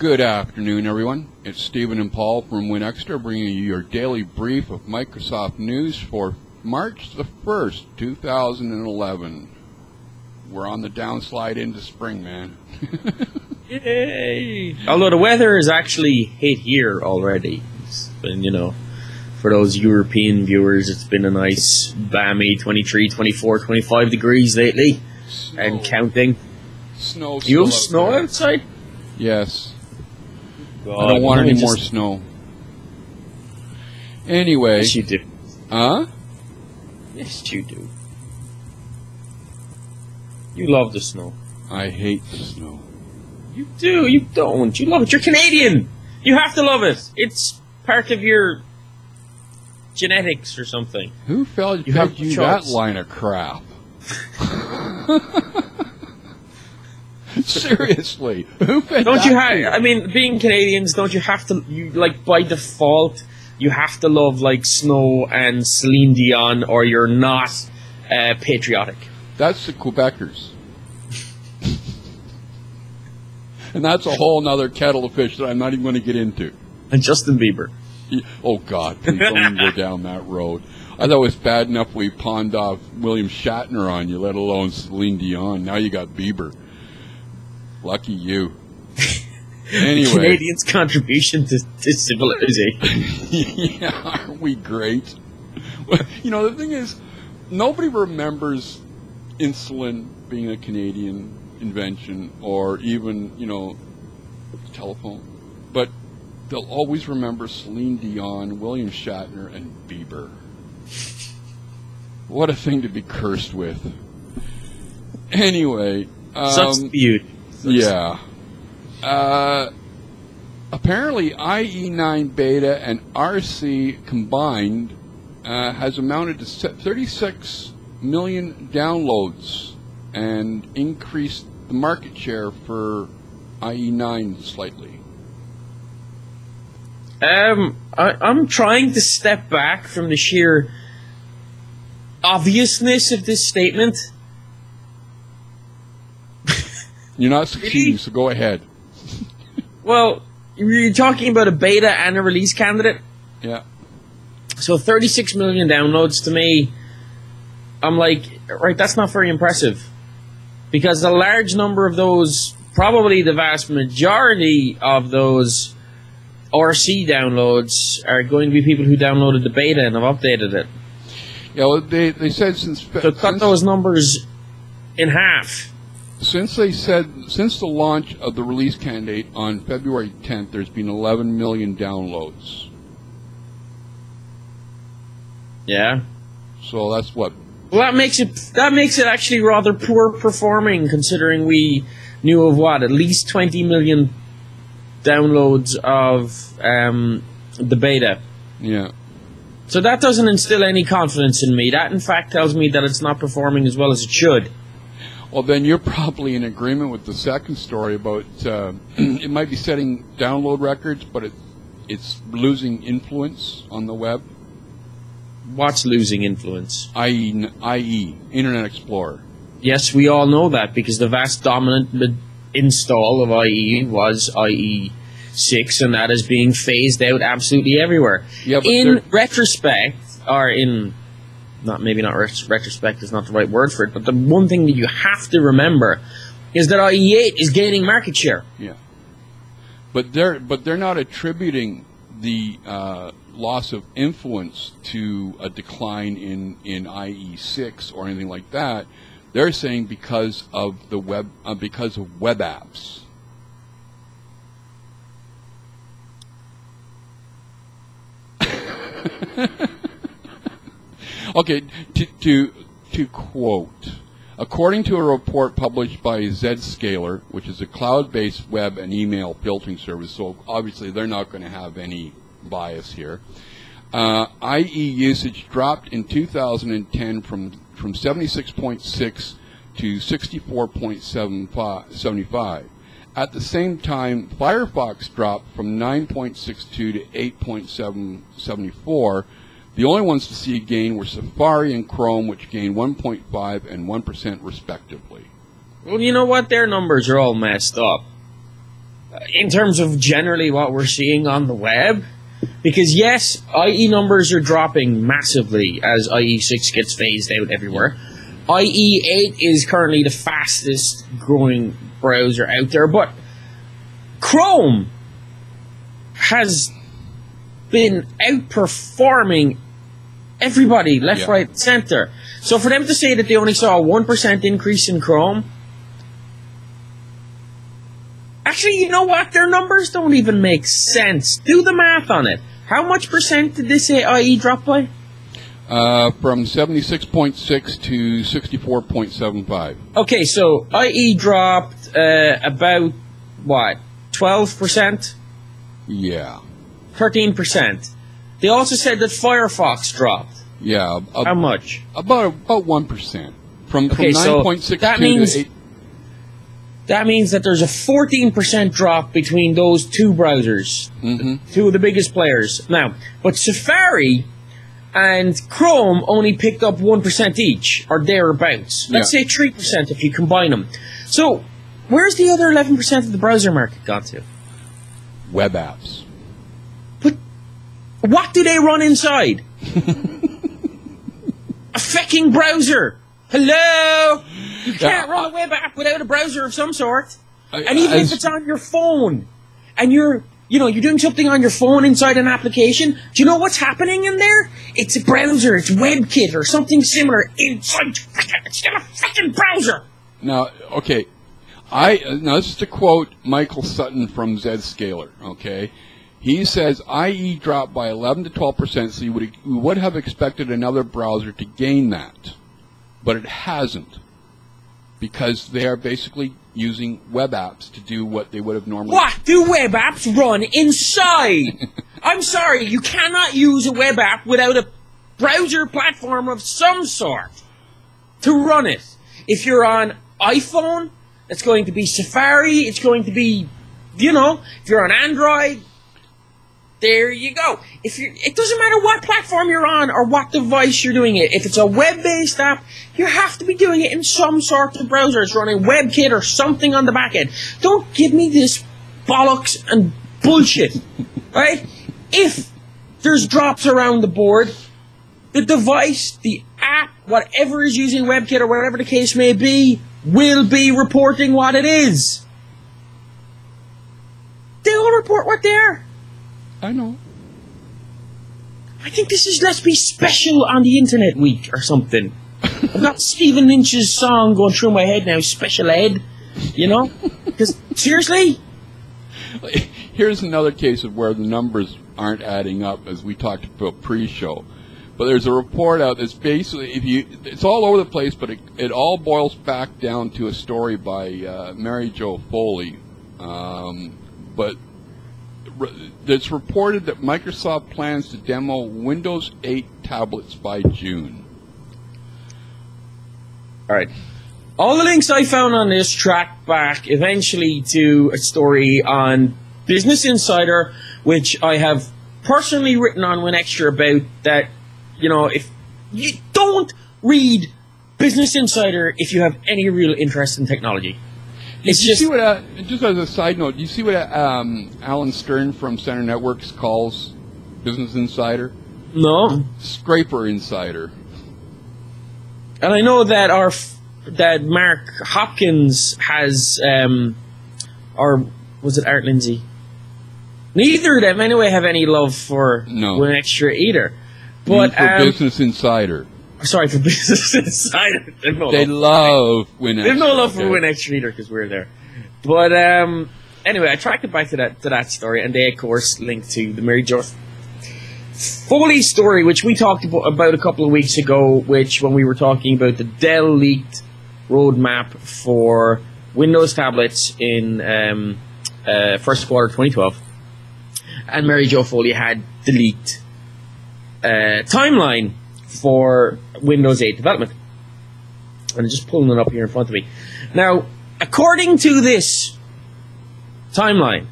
Good afternoon, everyone. It's Stephen and Paul from WinExtra bringing you your daily brief of Microsoft news for March the 1st, 2011. We're on the downslide into spring, man. Yay! Although the weather has actually hit here already. It's been, for those European viewers, it's been a nice, balmy 23, 24, 25 degrees lately. Snow. And counting. Snow. You have snow outside? Yes. God, I don't want any more snow. Anyway. Yes, you do. Huh? Yes, you do. You love the snow. I hate the snow. You do. You don't. You love it. You're Canadian. You have to love it. It's part of your genetics or something. Who fed you that line of crap? Seriously, who fed Don't you that have? I mean, being Canadians, don't you have to? You by default, you have to love snow and Celine Dion, or you're not patriotic. That's the Quebecers. And that's a whole nother kettle of fish that I'm not even going to get into. And Justin Bieber. Oh, God, please don't even go down that road. I thought it was bad enough we pawned off William Shatner on you, let alone Celine Dion. Now you got Bieber. Lucky you. Anyway. Canadians' contribution to civilization. Yeah, aren't we great? Well, the thing is, nobody remembers insulin being a Canadian invention, or even, telephone. But they'll always remember Celine Dion, William Shatner, and Bieber. What a thing to be cursed with. Anyway. Such beauty. Yeah. Apparently, IE9 Beta and RC Combined has amounted to 36 million downloads and increased the market share for IE9 slightly. I'm trying to step back from the sheer obviousness of this statement. You're not succeeding, so go ahead. Well, you're talking about a beta and a release candidate? Yeah. So 36 million downloads, to me, I'm like, right, that's not very impressive. Because a large number of those, probably the vast majority of those RC downloads are going to be people who downloaded the beta and have updated it. Yeah, well, they said since cut those numbers in half. Since the launch of the release candidate on February 10th, there's been 11 million downloads. Yeah. So that's what. Well, that makes it actually rather poor performing, considering we knew of at least 20 million downloads of the beta. Yeah. So that doesn't instill any confidence in me. That, in fact, tells me that it's not performing as well as it should. Well, then you're probably in agreement with the second story about it might be setting download records, but it's losing influence on the web. What's losing influence? IE, Internet Explorer. Yes, we all know that, because the vast dominant install of IE was IE6, and that is being phased out absolutely everywhere. Yeah, but in retrospect, or in... maybe not retrospect is not the right word for it, but the one thing that you have to remember is that IE8 is gaining market share. Yeah, but they're not attributing the loss of influence to a decline in IE6 or anything like that. They're saying because of the web apps. Okay, to quote, according to a report published by Zscaler, which is a cloud-based web and email filtering service, so obviously they're not going to have any bias here, IE usage dropped in 2010 from 76.6 to 64.75. At the same time, Firefox dropped from 9.62 to 8.74. The only ones to see a gain were Safari and Chrome, which gained 1.5 and 1% respectively. Well, you know what? Their numbers are all messed up. in terms of generally what we're seeing on the web. Because yes, IE numbers are dropping massively as IE6 gets phased out everywhere. IE8 is currently the fastest growing browser out there, but Chrome has been outperforming everybody, left, right, center. So for them to say that they only saw a 1% increase in Chrome, actually, you know what? Their numbers don't even make sense. Do the math on it. How much percent did they say IE dropped by? From 76.6 to 64.75. Okay, so IE dropped about, what, 12%? Yeah. 13%. They also said that Firefox dropped. Yeah. How much? About 1%. From 9.62 to 8. That means that there's a 14% drop between those two browsers, two of the biggest players. Now, but Safari and Chrome only picked up 1% each, or thereabouts. Let's say 3% if you combine them. So, where's the other 11% of the browser market gone to? Web apps. But what do they run inside? A fucking browser. Hello? You can't run a web app without a browser of some sort. And even if it's on your phone, and you're doing something on your phone inside an application, do you know what's happening in there? It's a browser, it's WebKit or something similar inside. It's still a fucking browser. Now, okay. Now this is to quote Michael Sutton from Zscaler, okay? He says IE dropped by 11 to 12%, so you would have expected another browser to gain that. But it hasn't, because they are basically using web apps to do what they would have normally... What do web apps run inside? I'm sorry, you cannot use a web app without a browser platform of some sort to run it. If you're on iPhone, it's going to be Safari, it's going to be, if you're on Android... There you go. It doesn't matter what platform you're on or what device you're doing it. If it's a web-based app, you have to be doing it in some sort of browser. It's running WebKit or something on the back end. Don't give me this bollocks and bullshit, right? If there's drops around the board, the device, the app, whatever is using WebKit or whatever the case may be, will be reporting what it is. They'll report what they are. I know. I think this is Let's Be Special on the Internet Week or something. I've got Stephen Lynch's song going through my head now, Special Ed, Because, seriously? Here's another case of where the numbers aren't adding up, as we talked about pre-show. But there's a report out that's basically, it's all over the place, but it all boils back down to a story by Mary Jo Foley. But it's reported that Microsoft plans to demo Windows 8 tablets by June. All right. All the links I found on this track back eventually to a story on Business Insider, which I have personally written on WinExtra about that, if you don't read Business Insider if you have any real interest in technology. It's just as a side note, do you see what Alan Stern from Center Networks calls Business Insider? No. Scraper Insider. And I know that that Mark Hopkins has, or was it Art Lindsay? Neither of them anyway have any love for WinExtra either. But for Business Insider. Sorry, for Business Insider. They love WinExtra. They have no love for WinExtra either because we're there. But anyway, I tracked it back to that story, and they, of course, linked to the Mary Jo Foley story, which we talked about a couple of weeks ago, when we were talking about the Dell leaked roadmap for Windows tablets in first quarter 2012. And Mary Jo Foley had the leaked timeline for Windows 8 development. I'm just pulling it up here in front of me. Now, according to this timeline,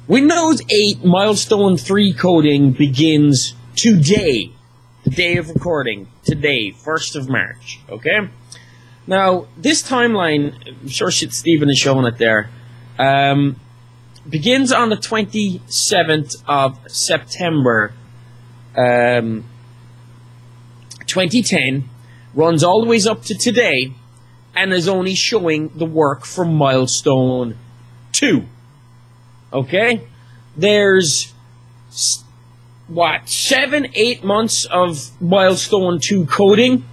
Windows 8 Milestone 3 coding begins today. The day of recording, today, 1st of March. Okay? Now, this timeline, I'm sure Stephen is showing it there. Begins on the 27th of September 2010, runs all the way up to today, and is only showing the work from Milestone 2. Okay? There's, 7-8 months of Milestone 2 coding.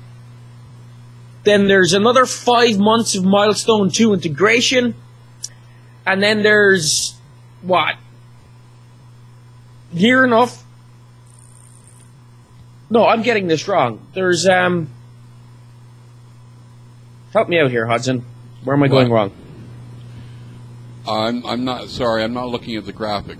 Then there's another 5 months of Milestone 2 integration. And then there's, near enough. No, I'm getting this wrong. There's, help me out here, Hudson. Where am I going wrong? I'm not, sorry, I'm not looking at the graphic.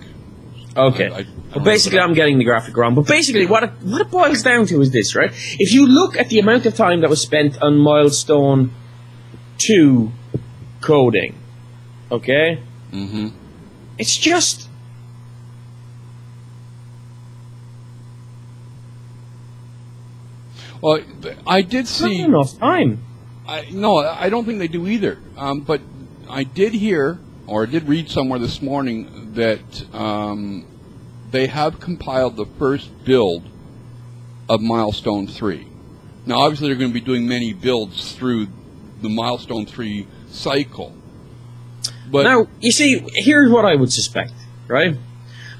Okay. Well, basically, I'm getting the graphic wrong. But basically, what it boils down to is this, right? If you look at the amount of time that was spent on Milestone 2 coding, okay? Mm-hmm. It's just... Well, I did see... Not enough time. No, I don't think they do either. But I did hear, or I did read somewhere this morning, that they have compiled the first build of Milestone 3. Now, obviously, they're going to be doing many builds through the Milestone 3 cycle. But now, you see, here's what I would suspect, right?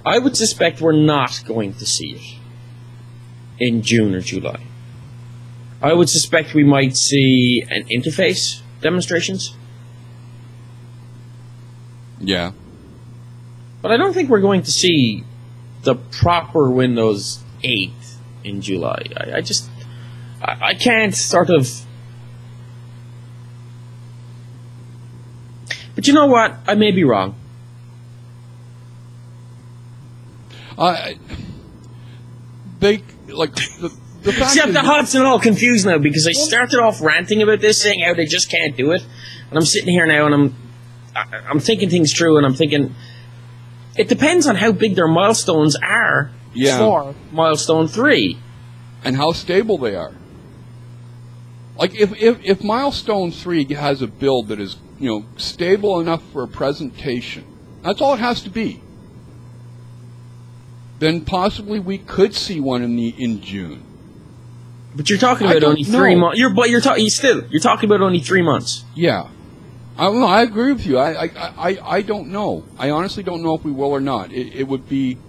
I would suspect we're not going to see it in June or July. I would suspect we might see an interface demonstrations. Yeah. But I don't think we're going to see the proper Windows 8 in July. I can't sort of... But you know what? I may be wrong. The fact See, is the Hudson all confused now because I started off ranting about this, saying how they just can't do it, and I'm sitting here now and I'm thinking things through, and I'm thinking it depends on how big their milestones are for Milestone 3 and how stable they are. Like if Milestone 3 has a build that is, stable enough for a presentation, that's all it has to be, then possibly we could see one in June. But you're talking about only 3 months. You're talking about only 3 months. Yeah, I agree with you. I don't know. I honestly don't know if we will or not. It would be,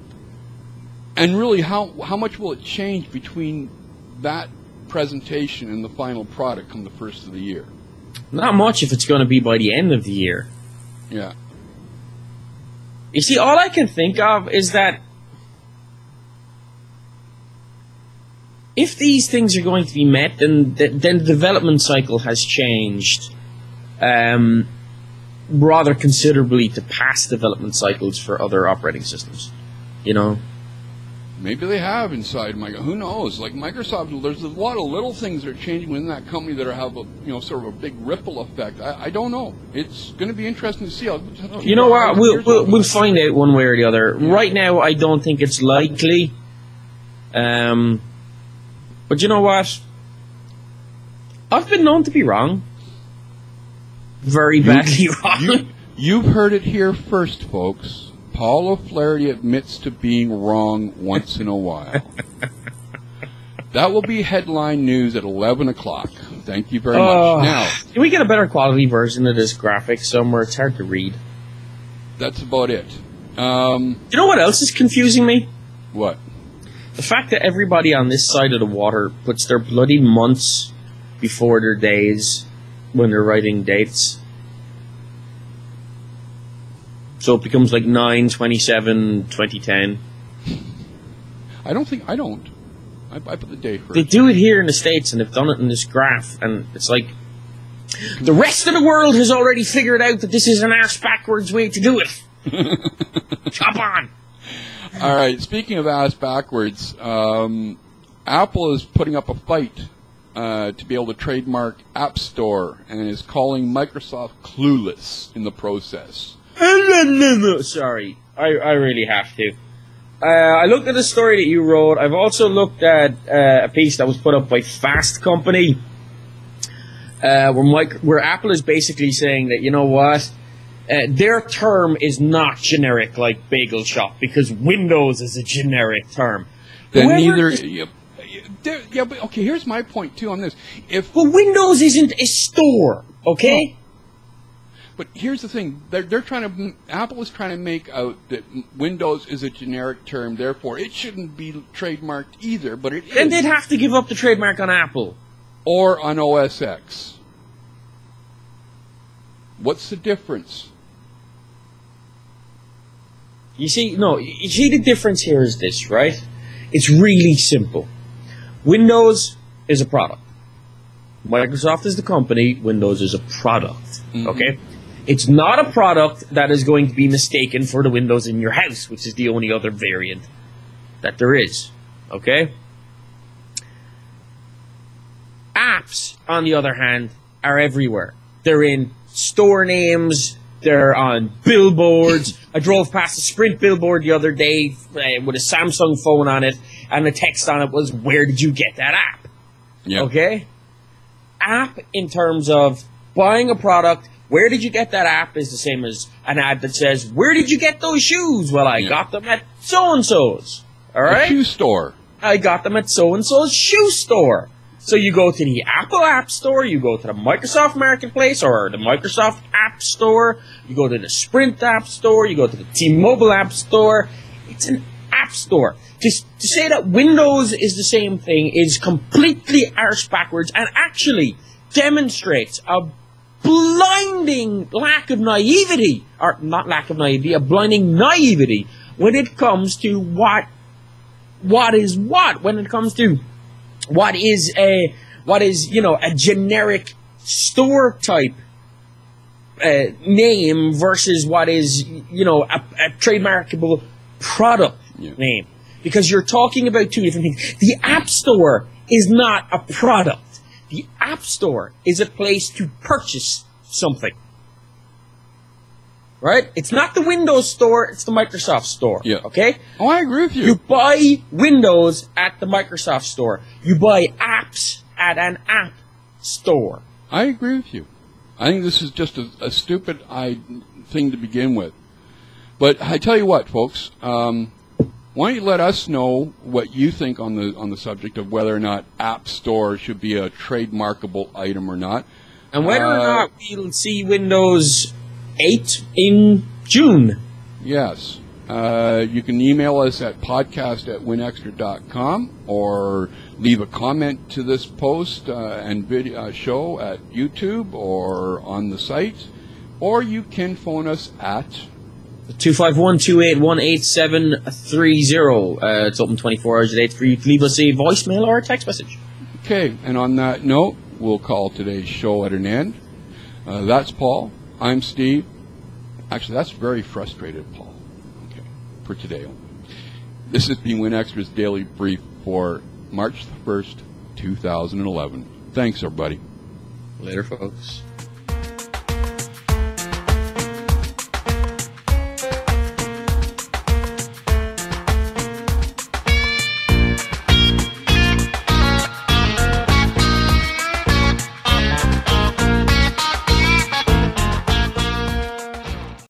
and really, how much will it change between that presentation and the final product come the first of the year? Not much if it's going to be by the end of the year. Yeah. You see, all I can think of is that if these things are going to be met, then the development cycle has changed rather considerably to past development cycles for other operating systems. Maybe they have inside Microsoft. Who knows? Like Microsoft, there's a lot of little things that are changing within that company that have a sort of a big ripple effect. I don't know. It's going to be interesting to see. You know what? We'll find out one way or the other. Yeah. Right now, I don't think it's likely. But you know what? I've been known to be wrong. Very badly wrong. You've heard it here first, folks. Paul O'Flaherty admits to being wrong once in a while. That will be headline news at 11 o'clock. Thank you very much. Now, can we get a better quality version of this graphic somewhere? It's hard to read. That's about it. You know what else is confusing me? What? The fact that everybody on this side of the water puts their bloody months before their days when they're writing dates. So it becomes like 9/27/2010. I don't. I put the day first. They do it here in the States, and they've done it in this graph, and it's like the rest of the world has already figured out that this is an arse backwards way to do it. Chop on. All right. Speaking of ass backwards, Apple is putting up a fight to be able to trademark App Store, and is calling Microsoft clueless in the process. Sorry, I really have to. I looked at the story that you wrote. I've also looked at a piece that was put up by Fast Company, where Apple is basically saying that, you know what, their term is not generic like Bagel Shop because Windows is a generic term. Then neither. Yeah, but okay. Here's my point too on this. Well, Windows isn't a store, okay? No. But here's the thing: they're trying to. Apple is trying to make out that Windows is a generic term, therefore it shouldn't be trademarked either. But it is. Then they'd have to give up the trademark on Apple or on OS X. What's the difference? You see the difference here is this, right? It's really simple. Windows is a product. Microsoft is the company. Windows is a product. Okay? It's not a product that is going to be mistaken for the Windows in your house, which is the only other variant that there is. Okay? Apps, on the other hand, are everywhere. They're in store names. They're on billboards. I drove past a Sprint billboard the other day with a Samsung phone on it, and the text on it was, "Where did you get that app?" Yep. Okay? App, in terms of buying a product, where did you get that app, is the same as an ad that says, "Where did you get those shoes?" Well, I got them at so-and-so's. All right? A shoe store. I got them at so-and-so's shoe store. So you go to the Apple App Store, you go to the Microsoft Marketplace or the Microsoft App Store, you go to the Sprint App Store, you go to the T-Mobile App Store. It's an app store. To say that Windows is the same thing is completely arse backwards and actually demonstrates a blinding lack of naivety, or not lack of naivety, a blinding naivety when it comes to what is what, when it comes to what is a generic store type name versus what is a trademarkable product name, because you're talking about two different things. The App Store is not a product. The App Store is a place to purchase something. Right? It's not the Windows Store, it's the Microsoft Store. Yeah. Okay? Oh, I agree with you. You buy Windows at the Microsoft Store. You buy apps at an App Store. I agree with you. I think this is just a stupid thing to begin with. But I tell you what, folks, why don't you let us know what you think on the subject of whether or not App Store should be a trademarkable item or not. And whether or not we'll see Windows 8 in June. Yes. You can email us at podcast@winextra.com or leave a comment to this post and video show at YouTube or on the site, or you can phone us at 251-281-8730. It's open 24 hours a day for you to leave us a voicemail or a text message. Okay, and on that note, we'll call today's show at an end. That's Paul. I'm Steve. Actually, that's very frustrated, Paul. Okay, for today only. This has been WinExtra's Daily Brief for March 1st, 2011. Thanks, everybody. Later, folks.